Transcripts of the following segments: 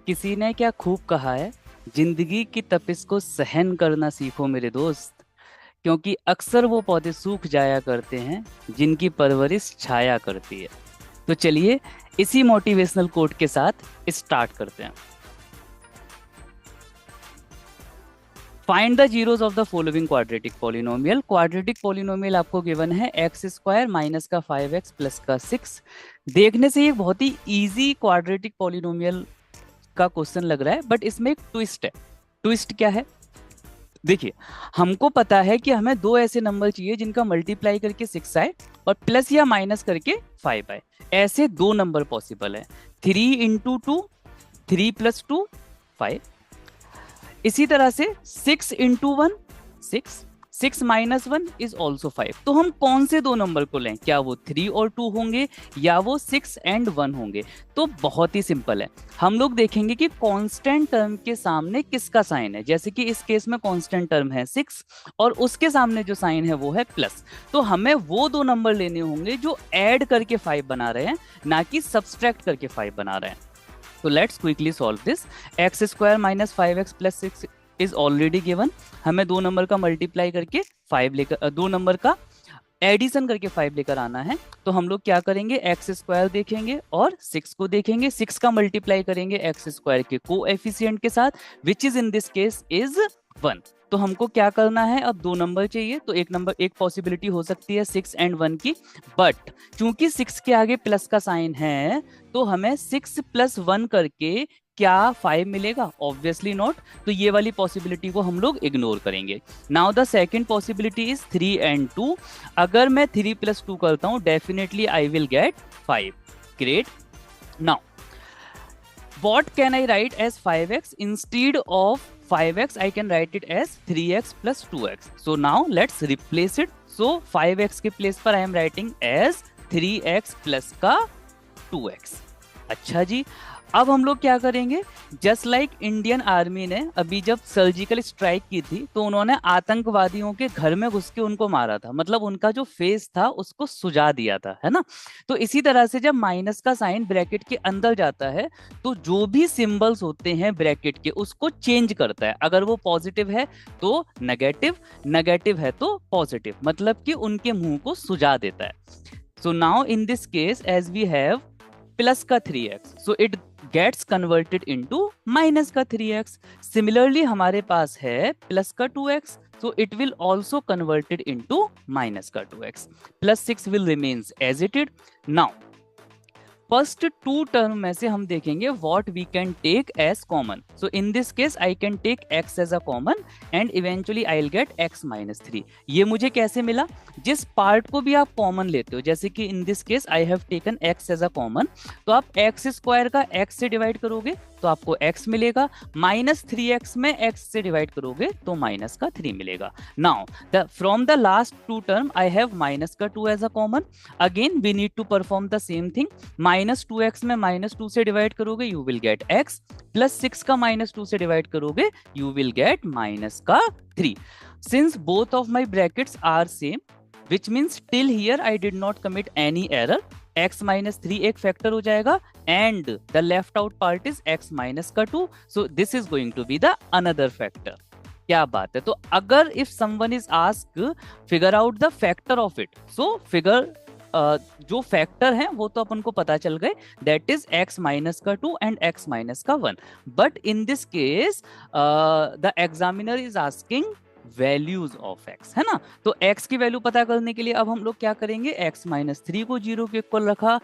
किसी ने क्या खूब कहा है, जिंदगी की तपिश को सहन करना सीखो मेरे दोस्त, क्योंकि अक्सर वो पौधे सूख जाया करते हैं जिनकी परवरिश छाया करती है। तो चलिए इसी मोटिवेशनल कोट के साथ स्टार्ट करते हैं। Find the zeros of the following quadratic polynomial. Quadratic polynomial आपको गिवन है एक्स स्क्वायर माइनस का 5x प्लस का 6। देखने से ये बहुत ही इजी क्वाड्रेटिक पॉलिनोमियल का क्वेश्चन लग रहा है, बट इसमें एक ट्विस्ट है। ट्विस्ट क्या है? देखिए, हमको पता है कि हमें दो ऐसे नंबर चाहिए जिनका मल्टीप्लाई करके 6 आए और प्लस या माइनस करके 5 आए। ऐसे दो नंबर पॉसिबल है, 3 इंटू 2, 3 प्लस 2 5। इसी तरह से 6 इंटू 1 6, 6 माइनस 1 इज ऑल्सो 5। तो हम कौन से दो नंबर को लें? क्या वो 3 और 2 होंगे या वो 6 एंड 1 होंगे? तो बहुत ही सिंपल है, हम लोग देखेंगे कि कांस्टेंट टर्म के सामने किसका साइन है। जैसे कि इस केस में कांस्टेंट टर्म है 6 और उसके सामने जो साइन है वो है प्लस। तो हमें वो दो नंबर लेने होंगे जो ऐड करके 5 बना रहे हैं, ना कि सब्सट्रैक्ट करके 5 बना रहे हैं। तो let's quickly solve this. X square minus 5x plus 6 is already given. हमें दो नंबर का मल्टीप्लाई करके 5 लेकर, दो नंबर का एडिशन करके 5 लेकर आना है। तो हम लोग क्या करेंगे, एक्स स्क्वायर देखेंगे और 6 को देखेंगे। 6 का मल्टीप्लाई करेंगे एक्स स्क्वायर के कोएफिशिएंट के साथ, which is in this case is 1। तो हमको क्या करना है, अब दो नंबर चाहिए। तो एक पॉसिबिलिटी हो सकती है 6 एंड 1 की, बट चूंकि 6 के आगे प्लस का साइन है तो हमें 6 प्लस 1 करके क्या 5 मिलेगा? Obviously not. तो ये वाली पॉसिबिलिटी को हम लोग इग्नोर करेंगे। Now the second possibility is 3 and 2। अगर मैं 3 प्लस 2 करता हूं, definitely I will gate 5। Great. Now what can I write as 5x? Instead of 5x I can write it as 3x plus 2x. So now let's replace it. So 5x के place पर I am writing as 3x plus का 2x। अच्छा जी, अब हम लोग क्या करेंगे, just like Indian army ने अभी जब सर्जिकल स्ट्राइक की थी तो उन्होंने आतंकवादियों के घर में घुस के उनको मारा था, मतलब उनका जो फेस था उसको सुझा दिया था, है ना। तो इसी तरह से जब माइनस का साइन ब्रैकेट के अंदर जाता है तो जो भी सिंबल्स होते हैं ब्रैकेट के उसको चेंज करता है। अगर वो पॉजिटिव है तो नेगेटिव, नेगेटिव है तो पॉजिटिव, मतलब कि उनके मुंह को सुझा देता है। So now in this case as we have plus का 3x, so it gets converted into minus का 3x। सिमिलरली हमारे पास है प्लस का 2x, so it will also converted into minus का 2x। Plus 6 will remains as it is। now first two term में से हम देखेंगे what we can take as common. So in this case I can take x as a common and eventually I will get x minus 3। ये मुझे कैसे मिला? जिस part को भी आप कॉमन लेते हो, जैसे कि in this case I have taken x as a common, तो आप एक्स स्क्वायर का x से डिवाइड करोगे तो आपको x मिलेगा, माइनस 3x में x से डिवाइड करोगे तो माइनस का 3 मिलेगा। Now from the last two term I have minus का 2 as a common. Again we need to perform the same thing. Minus 2x में माइनस 2 से डिवाइड करोगे you will get x, plus 6 का minus 2 से divide करोगे you will gate minus का 3। Since both of my brackets are same, which means till here I did not commit any error, x minus 3 एक factor हो जाएगा and the left out part is x minus का 2, so this is going to be the another factor. क्या बात है। तो अगर if someone is ask figure out the factor of it, so figure जो फैक्टर है वो तो अपन को पता चल गए, दैट इज x माइनस का 2 एंड x माइनस का 1। But in this case the examiner is asking values of x, है ना। तो x की वैल्यू पता करने के लिए अब हम लोग क्या करेंगे, x माइनस 3 को 0 के इक्वल रखा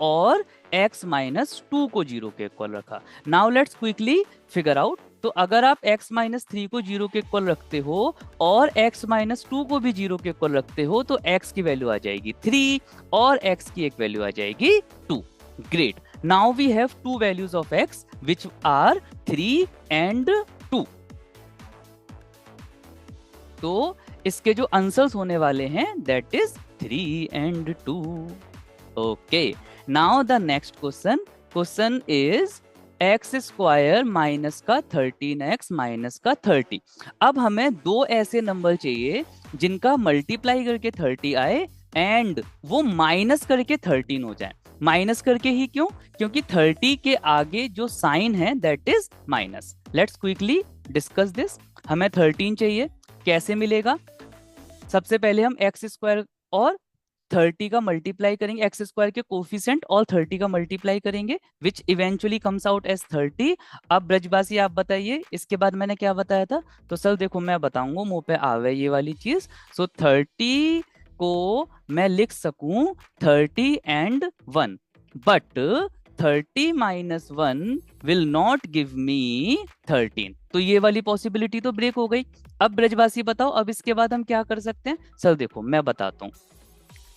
और x माइनस 2 को 0 के इक्वल रखा। Now let's quickly figure out. तो अगर आप x माइनस 3 को 0 के इक्वल रखते हो और x माइनस 2 को भी 0 के इक्वल रखते हो तो x की वैल्यू आ जाएगी 3 और x की एक वैल्यू आ जाएगी 2। Great. Now we have two values of x which are 3 and 2। तो इसके जो आंसर्स होने वाले हैं that is 3 and 2। Okay, now the next question is x square minus का 13x माइनस का 30। अब हमें दो ऐसे नंबर चाहिए जिनका मल्टीप्लाई करके 30 आए एंड वो माइनस करके 13 हो जाए। माइनस करके ही क्यों? क्योंकि 30 के आगे जो साइन है that is minus. Let's quickly discuss this. हमें 13 चाहिए, कैसे मिलेगा? सबसे पहले हम एक्स स्क्वायर और 30 का मल्टीप्लाई करेंगे, एक्स स्क्वायर के कोफिशिएंट और 30 का मल्टीप्लाई करेंगे which eventually comes out as 30। अब ब्रजबासी आप बताइए इसके बाद मैंने क्या बताया था? तो सर देखो मैं बताऊंगा, मुंह पे आवे ये वाली चीज। सो 30 को मैं लिख सकूं 30 and 1, but 30 minus 1 will not give me 13। तो ये वाली पॉसिबिलिटी तो ब्रेक हो गई। अब ब्रजवासी बताओ अब इसके बाद हम क्या कर सकते हैं? सर देखो मैं बताता हूँ।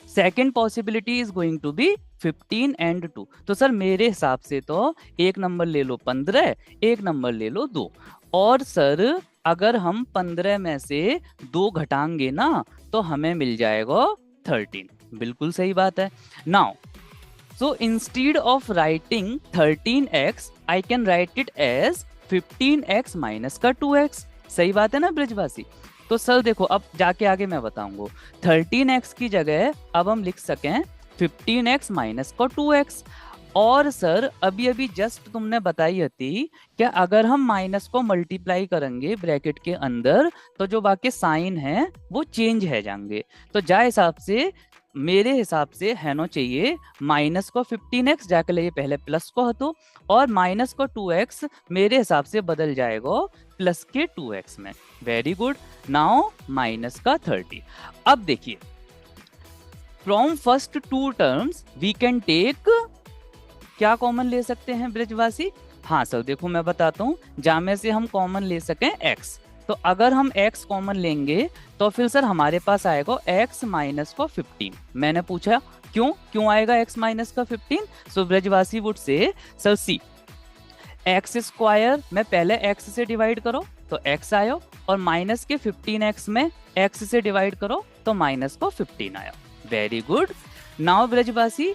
Second possibility is going to be 15 and 2। तो सर मेरे हिसाब से तो एक नंबर ले लो 15, एक नंबर ले लो 2। और सर अगर हम 15 में से 2 घटाएंगे ना तो हमें मिल जाएगा 13। बिल्कुल सही बात है। Now so instead of writing 13x I can write it as 15x minus का 2x। सही बात है ना ब्रजवासी? तो सर देखो अब जाके आगे मैं बताऊंगा। 13x की जगह अब हम लिख सकें 15x माइनस का 2x। और सर अभी अभी जस्ट तुमने बताई थी कि अगर हम माइनस को मल्टीप्लाई करेंगे ब्रैकेट के अंदर तो जो बाकी साइन है वो चेंज है जाएंगे। तो जा हिसाब से मेरे हिसाब से है ना चाहिए माइनस को 15x जाके लिए पहले प्लस को हटो, और माइनस को 2x मेरे हिसाब से बदल जाएगा प्लस के 2x में। Very good. नाउ माइनस का 30। अब देखिए from first two terms we can take, क्या कॉमन ले सकते हैं ब्रजवासी? हाँ सर देखो मैं बताता हूँ, जामे से हम कॉमन ले सकें x। तो अगर हम x कॉमन लेंगे तो फिर सर हमारे पास आएगा x माइनस को 15। मैंने पूछा क्यों आएगा x माइनस का 15? So Brajwasi would say sir C X square में पहले x से डिवाइड करो तो x आयो, और माइनस के 15x में x से डिवाइड करो तो माइनस को 15 आया। Very good. नाउ ब्रजवासी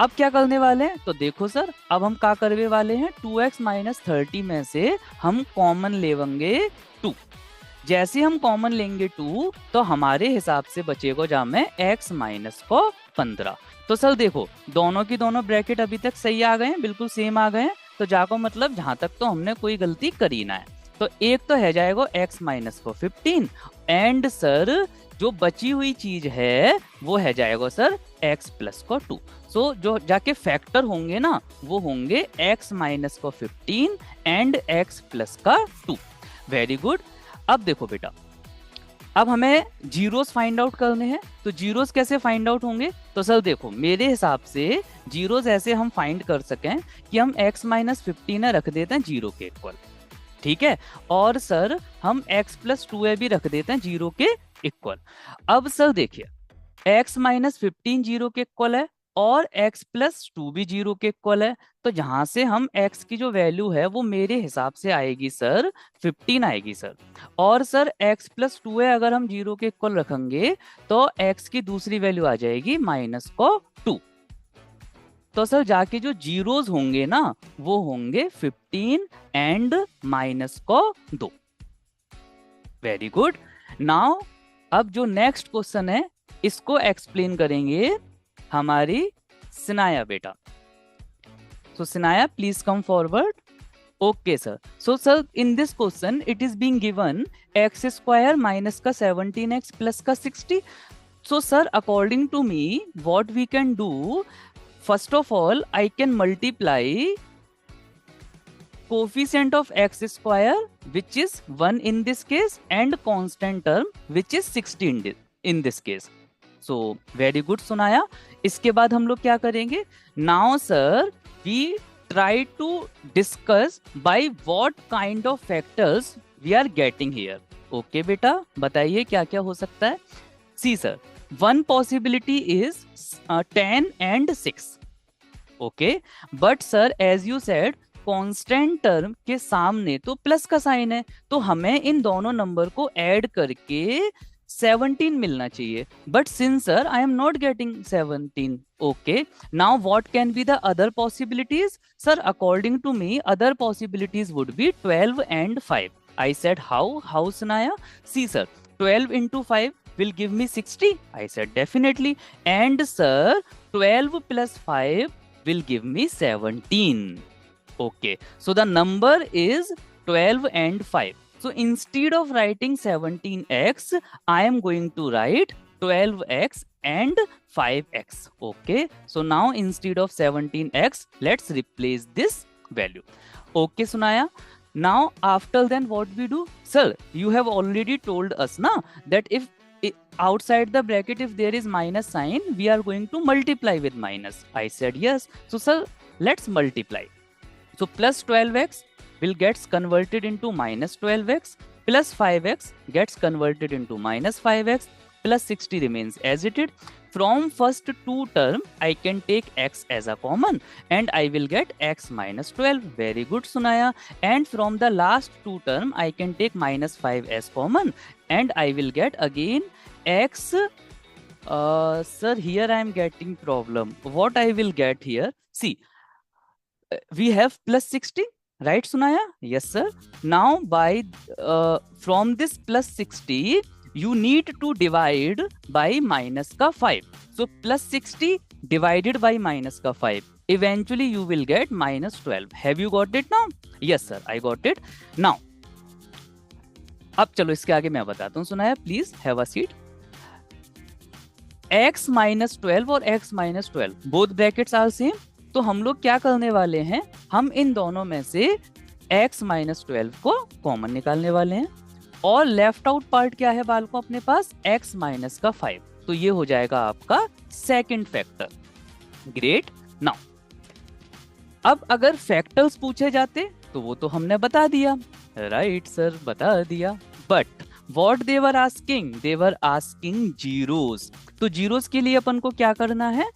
अब क्या करने वाले हैं? तो देखो सर अब हम क्या करने वाले हैं, 2x माइनस 30 में से हम कॉमन लेंगे 2। जैसे हम कॉमन लेंगे 2 तो हमारे हिसाब से बचेगा जा में x माइनस को 15। तो सर देखो दोनों की दोनों ब्रैकेट अभी तक सही आ गए हैं, बिल्कुल सेम आ गए हैं। तो जाको मतलब जहां तक तो हमने कोई गलती करी ना है। तो एक तो है जाएगा x माइनस को 15 एंड सर जो बची हुई चीज है वो है जाएगा सर x प्लस को 2। सो जो जाके फैक्टर होंगे ना वो होंगे x माइनस को 15 एंड x प्लस का 2। Very good. अब देखो बेटा अब हमें जीरोस फाइंड आउट करने हैं। तो जीरोस कैसे फाइंड आउट होंगे? तो सर देखो मेरे हिसाब से जीरोस ऐसे हम फाइंड कर सकें कि हम x माइनस 15 रख देते हैं 0 के इक्वल, ठीक है, और सर हम x प्लस 2 भी रख देते हैं 0 के इक्वल। अब सर देखिए x माइनस 15 0 के इक्वल है और x प्लस 2 भी 0 के इक्वल है। तो जहां से हम x की जो वैल्यू है वो मेरे हिसाब से आएगी सर 15 आएगी सर। और सर x प्लस 2 है अगर हम 0 के इक्वल रखेंगे तो x की दूसरी वैल्यू आ जाएगी माइनस को 2। तो सर जाके जो जीरोस होंगे ना वो होंगे 15 एंड माइनस को 2। Very good. नाउ अब जो नेक्स्ट क्वेश्चन है इसको एक्सप्लेन करेंगे हमारी सिनाया बेटा। So Sinaya, please come forward. Okay sir. So sir, in this question it is being given x square minus का 17x plus का 60. So sir, according to me, what we can do? First of all, I can multiply coefficient of x square, which is 1 in this case, and constant term, which is 60 in this case. So very good सुनाया। इसके बाद हम लोग क्या करेंगे? Now sir, we try to discuss by what kind of factors we are getting here. Okay बेटा बताइए क्या क्या हो सकता है? See sir, one possibility is 10 and 6. Okay, but sir as you said constant term के सामने तो प्लस का साइन है, तो हमें इन दोनों नंबर को ऐड करके 17 मिलना चाहिए। But since sir I am not getting 17, okay, now what can be the other possibilities? Sir according to me other possibilities would be 12 and 5। I said how सुनाया? See sir 12 into 5 will give me 60? I said definitely. And sir, 12 plus 5 will give me 17. Okay, so the number is 12 and 5. So instead of writing 17x, I am going to write 12x and 5x. Okay, so now instead of 17x, let's replace this value. Okay, Sunaya. Now after then what we do? Sir, you have already told us na that if outside the bracket if there is minus sign, we are going to multiply with minus. I said yes. So sir, let's multiply. So plus 12x will gets converted into minus 12x, plus 5x gets converted into minus 5x, plus 60 remains as it is. From first two term, I can take x as a common and I will get x minus 12. Very good, Sunaya. And from the last two term, I can take minus 5 as common and I will get again x. Sir, here I am getting problem. What I will get here? See, we have plus 60, right, Sunaya? Yes, sir. Now by from this plus 60, you need to divide by minus ka 5. So plus 60 divided by minus ka 5. Eventually you will get minus 12. Have you got it now? Yes, sir, I got it. Now, अब चलो इसके आगे मैं बताता हूँ. सुनाया, please have a seat. x minus 12 और x minus 12 both brackets are same. तो हम लोग क्या करने वाले हैं, हम इन दोनों में से x minus 12 को कॉमन निकालने वाले हैं और लेफ्ट आउट पार्ट क्या है बाल को अपने पास, x माइनस का 5. तो ये हो जाएगा आपका सेकंड फैक्टर. ग्रेट. नाउ अब अगर फैक्टर्स पूछे जाते तो वो तो हमने बता दिया, राइट सर, बता दिया. But what they were asking, they were asking zeros. तो जीरोस के लिए अपन को क्या करना है,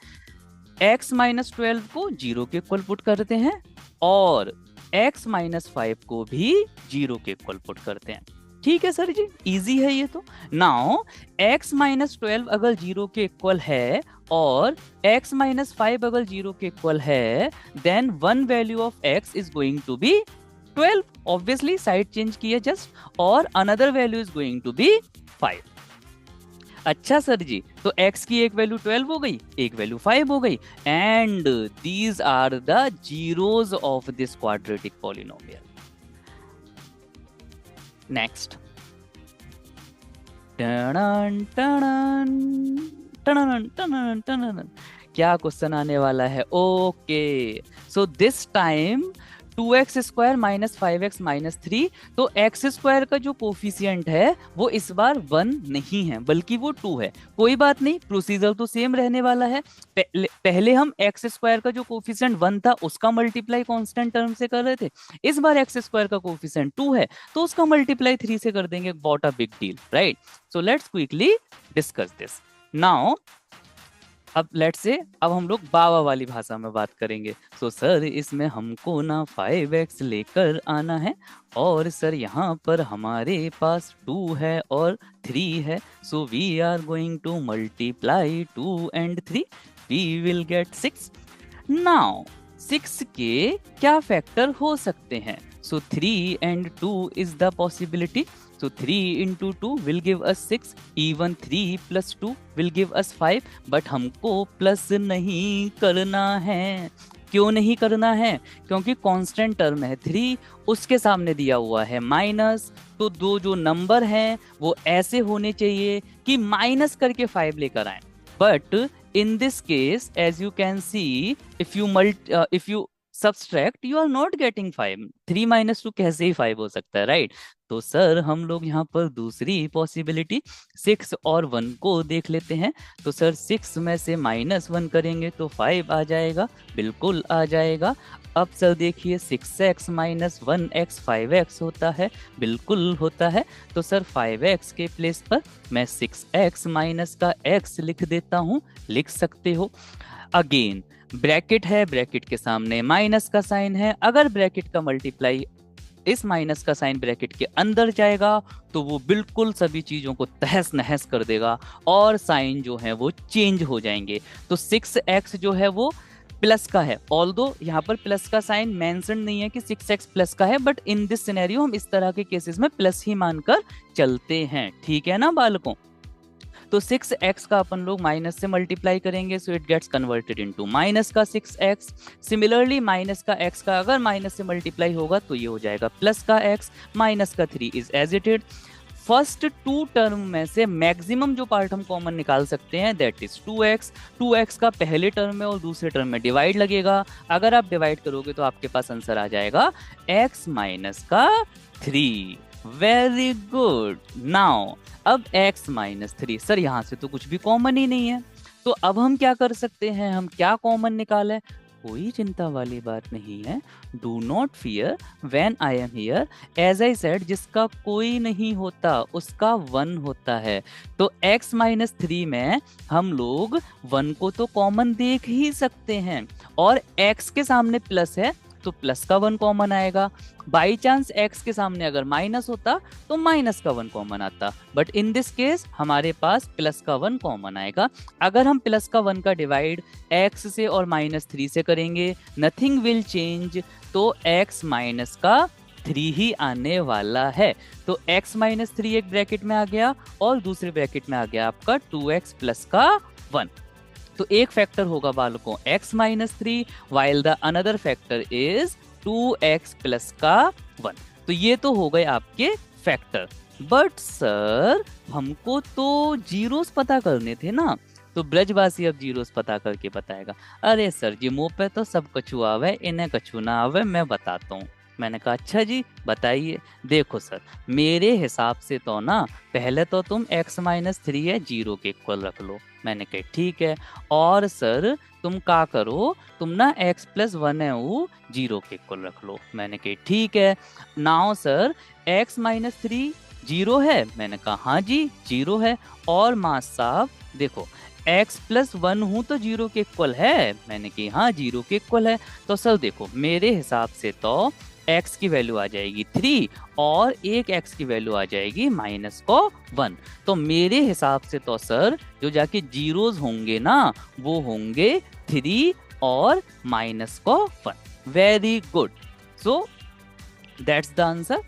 x माइनस 12 को जीरो के इक्वल पुट करते हैं और x माइनस 5 को भी जीरो के इक्वल पुट करते हैं. ठीक है सर जी, इजी है ये तो. नाउ x माइनस 12 अगर जीरो के इक्वल है और x माइनस 5 अगर जीरो के इक्वल है, then one value of x is going to be 12. Obviously side change किया जस्ट, और another value is going to be 5. अच्छा सर जी, तो x की एक वैल्यू 12 हो गई, एक वैल्यू 5 हो गई, and these are the zeros of this quadratic polynomial. Next. क्या क्वेश्चन आने वाला है? Okay, so this time 2x square minus 5x minus 3. तो x स्क्वायर का जो कोफिशिएंट है वो इस बार 1 नहीं है बल्कि वो 2 है. कोई बात नहीं, प्रोसीजर तो सेम रहने वाला है. पहले हम x स्क्वायर का जो कोफिशिएंट 1 था उसका मल्टीप्लाई कांस्टेंट टर्म से कर रहे थे. इस बार x स्क्वायर का कोफिशिएंट 2 है तो उसका मल्टीप्लाई 3 से कर देंगे. What a big deal, right? So let's quickly discuss this now. अब लेट्स से अब हम लोग बाबा वाली भाषा में बात करेंगे. सो सर, इसमें हमको ना 5x लेकर आना है और सर यहाँ पर हमारे पास 2 है और 3 है. So we are going to multiply 2 and 3. We will get 6. Now 6 के क्या फैक्टर हो सकते हैं? सो 3 and 2 is the possibility. So 3 into 2 will give us 6. Even 3 plus 2 will give us 5. But हमको प्लस नहीं करना है. क्यों नहीं करना है? क्योंकि कांस्टेंट टर्म है 3, उसके सामने दिया हुआ है माइनस. तो दो जो नंबर हैं वो ऐसे होने चाहिए कि माइनस करके 5 लेकर आए. But in this case as you can see, if you subtract you are not getting 5. 3 minus 2 कैसे ही 5 हो सकता है, राइट? तो सर हम लोग यहाँ पर दूसरी पॉसिबिलिटी 6 और 1 को देख लेते हैं. तो सर 6 में से -1 करेंगे तो 5 आ जाएगा. बिल्कुल आ जाएगा. अब सर देखिए 6x माइनस 1x 5x होता है. बिल्कुल होता है. तो सर 5x के प्लेस पर मैं 6x माइनस का x लिख देता हूँ. लिख सकते हो. अगेन ब्रैकेट है, ब्रैकेट के सामने माइनस का साइन है. अगर ब्रैकेट का मल्टीप्लाई इस माइनस का साइन ब्रैकेट के अंदर जाएगा तो वो बिल्कुल सभी चीजों को तहस नहस कर देगा और साइन जो है वो चेंज हो जाएंगे. तो 6x जो है वो प्लस का है. ऑल्दो यहाँ पर प्लस का साइन मेंशन नहीं है कि 6x प्लस का है, बट इन दिस सिनेरियो हम इस तरह के केसेस में प्लस ही मानकर चलते हैं. ठीक है ना बालकों? तो 6x का अपन लोग माइनस से मल्टीप्लाई करेंगे, so it gets converted into minus का 6x। सिमिलरली माइनस का x का अगर माइनस से मल्टीप्लाई होगा तो ये हो जाएगा प्लस का x, माइनस का 3 is as it is. First two term में से मैक्सिमम जो पार्ट हम कॉमन निकाल सकते हैं दैट इज 2x। 2x का पहले टर्म में और दूसरे टर्म में डिवाइड लगेगा, अगर आप डिवाइड करोगे तो आपके पास आंसर आ जाएगा x माइनस का 3। Very good. नाउ अब x माइनस 3, सर यहाँ से तो कुछ भी कॉमन ही नहीं है, तो अब हम क्या कर सकते हैं, हम क्या कॉमन निकालें? कोई चिंता वाली बात नहीं है। Do not fear when I am here. As I said, जिसका कोई नहीं होता उसका 1 होता है। तो x माइनस 3 में हम लोग 1 को तो कॉमन देख ही सकते हैं, और x के सामने प्लस है तो प्लस का 1 कॉमन आएगा। बाई चांस x के सामने अगर माइनस होता तो माइनस का 1 कॉमन आता, बट इन दिस केस हमारे पास प्लस का 1 कॉमन आएगा। अगर हम प्लस का 1 का डिवाइड x से और माइनस 3 से करेंगे, नथिंग विल चेंज, तो x माइनस का 3 ही आने वाला है। तो x माइनस 3 एक ब्रैकेट में आ गया और दूसरे ब्रैकेट में आ गया आपका 2x प्लस का 1। तो एक फैक्टर होगा बालकों x minus 3, while the another factor is 2x plus का 1। तो ये तो हो गए आपके फैक्टर। बट सर हमको तो जीरोस पता करने थे ना, तो ब्रजवासी अब जीरोस पता करके बताएगा। अरे सर जी, मुंह पे तो सब कछु आवे, इन्हें कछु ना आवे, मैं बताता हूँ। मैंने कहा अच्छा जी बताइए। देखो सर, मेरे हिसाब से तो ना पहले तो तुम x माइनस 3 है 0 के इक्वल रख लो। मैंने कहा ठीक है। और सर तुम क्या करो, तुम ना x प्लस 1 है वो 0 के इक्वल रख लो। मैंने कहा ठीक है। नाउ सर x माइनस 3 0 है। मैंने कहा हाँ जी 0 है। और मास साहब देखो, x प्लस 1 हूँ तो 0 के इक्वल है। मैंने कहा हाँ 0 के इक्वल है। तो सर देखो, मेरे हिसाब से तो x की वैल्यू आ जाएगी 3 और एक x की वैल्यू आ जाएगी माइनस को 1। तो मेरे हिसाब से तो सर जो जाके जीरोस होंगे ना वो होंगे 3 और माइनस को 1। Very good. So that's the answer.